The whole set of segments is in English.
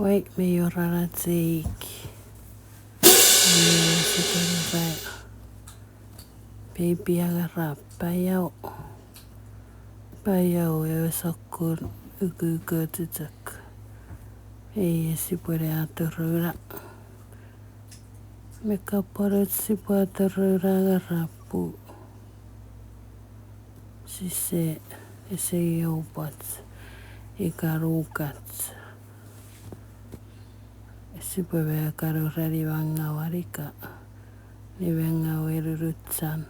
Wait me yorara teiki. Baby agarra Paiao. Paiao e sakun ugu titak. E si puede aturura. Me kaparet si puede aturura agarrapu. Si se iobats. Ikarukat. Si puede agarra di vanga warika. Ni venga werurutsan.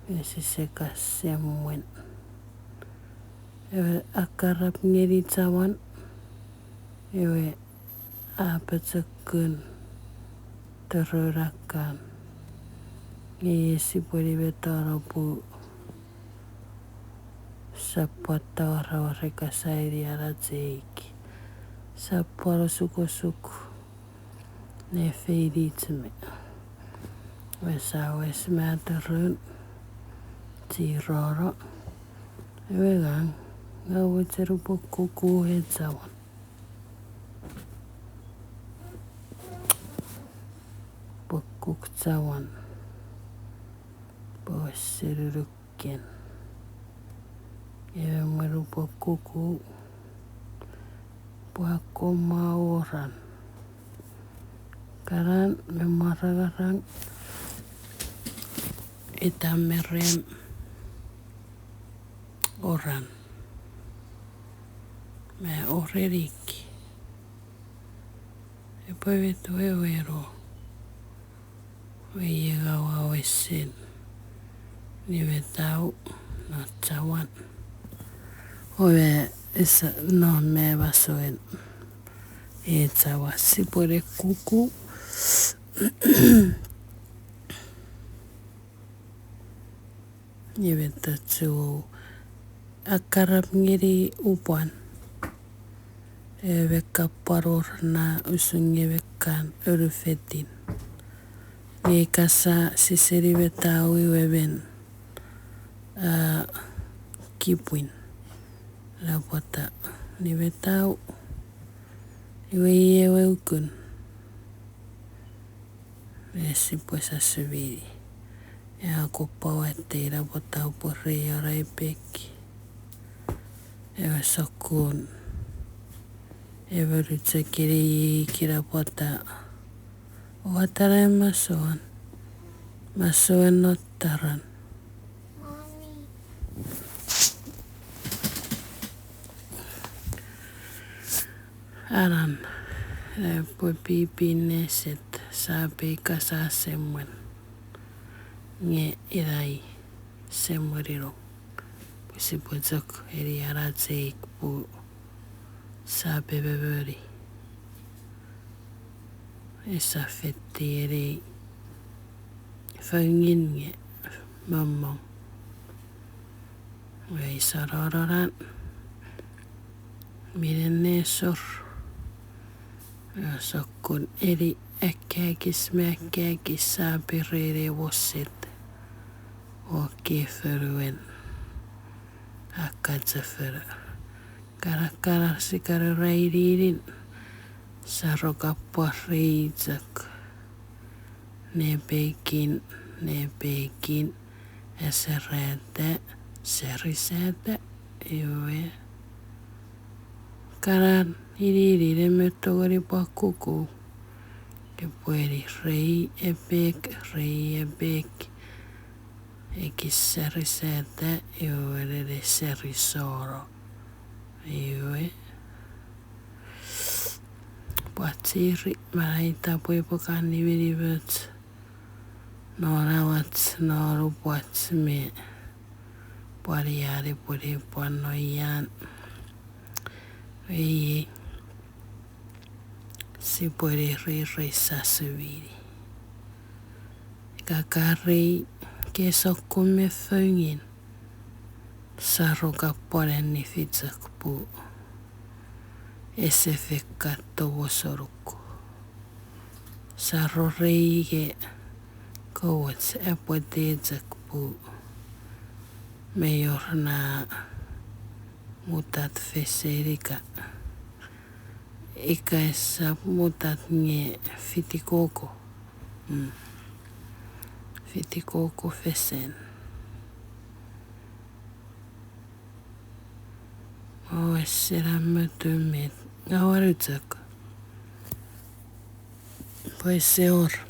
E si se kasemwen. Ewe akarap ngeri tawan. Ewe apatakun terurakan. Ngi si puede betarapu. Sapatara wareka sairi arateiki. Sapara suku. Ne feiditsme. Wesa matarun. Tirara. Ewe gang. Ngaweterupo kuku hetsawan. Pokuk tawan. Bosiruken. Ewe merupo kuku. Puakomauran. Karan memaragarang. Itamerem. Oran. Me oreriki. E poi vedo vero. Weyegawa wesin. Ni vetau na tawan. Owe isa no me basoen. E tawa si puede kuku. Ni vetatsu. Akarap ngiri upuan. Ewe kaparor na usungi vekan urufetin. Ngi kasa siseri vetau iweben. Kipuin. La pota. Ni vetau. Iwe yewe ukun. Esi pues a subiri. E ako pawete la pota upore ora ipeki. Ewe sakun. Ewe rutsa kiri kira pota. Watara masoan. Masoan notaran. Aran. Poi pipi neset. Sabi kasa semwen. Nge irai semweriro. Pusi putzok eri aratseik pu. Sabi beberi. Esa fetti eri. Fangin nge. Mamma. Wei sararan. Miren nesor. Sakun eri. Äkkäkis sabi rere vosset. Okei föruen. Akkatsa för. Kara sikara reidirin. Sarokappa reitsak. Ne pekin. Eserätä. Serisätä. Joe. Karan iririre möttogori pakkuku. Que puede rei ebek. Ekisserisäätä. Joe de serisoro. Joe. Puatsiri. Maraita puipokan nivirivöt. Norawats noru puatsme. Puariari puri puannoijan. Vei. Si puede reisa subiri. Kakari kesokkumme föngin. Sarukapponen ni fitsakpu. Esefekka tovosorukku. Saroreige. Kouats epuetetsakpu. Mejorna mutat feserika. ika e sa mutat nge fiti koko. Fiti koko fesen. O e sera mutu me ngawarutaka. Po e se ora.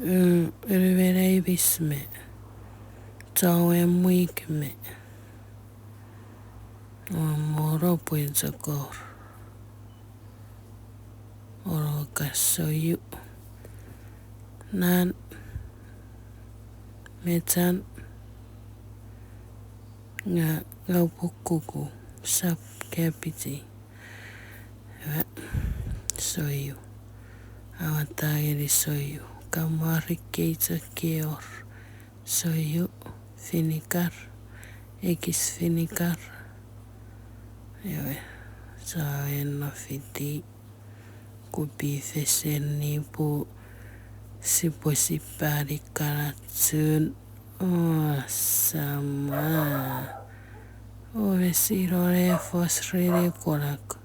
Uruvere ibis me. Tau e muik me. O moro po e zakor. Oro ka soyu. Nan. Metan. Nga ngaupukuku. Sap kepiti. Soyu. Awatagiri soyu. Kamari keita keor. Soyu. Finikar. Ekis finikar. Ewe. Sa en fiti. Kupi fesen nipu. Sipo sipari karatsun. Oh, sama. O vesirore fosrere korak.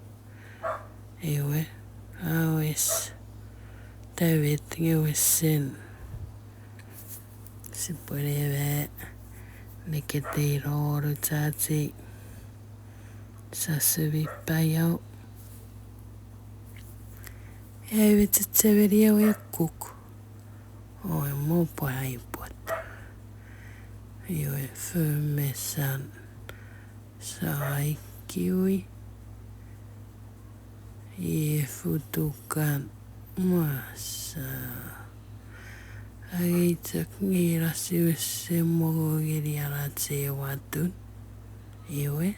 Ewe. Awes. David ngewe sen. Sipureve. Nekete roru tati. Sasubi Paiao. Ewe tseveria we kuk. O e mopo haipot. Ewe fumesan. Sai kiwi. E futukan. Masa. Aitak ngira siwese mogo giri aratse watun. Ewe.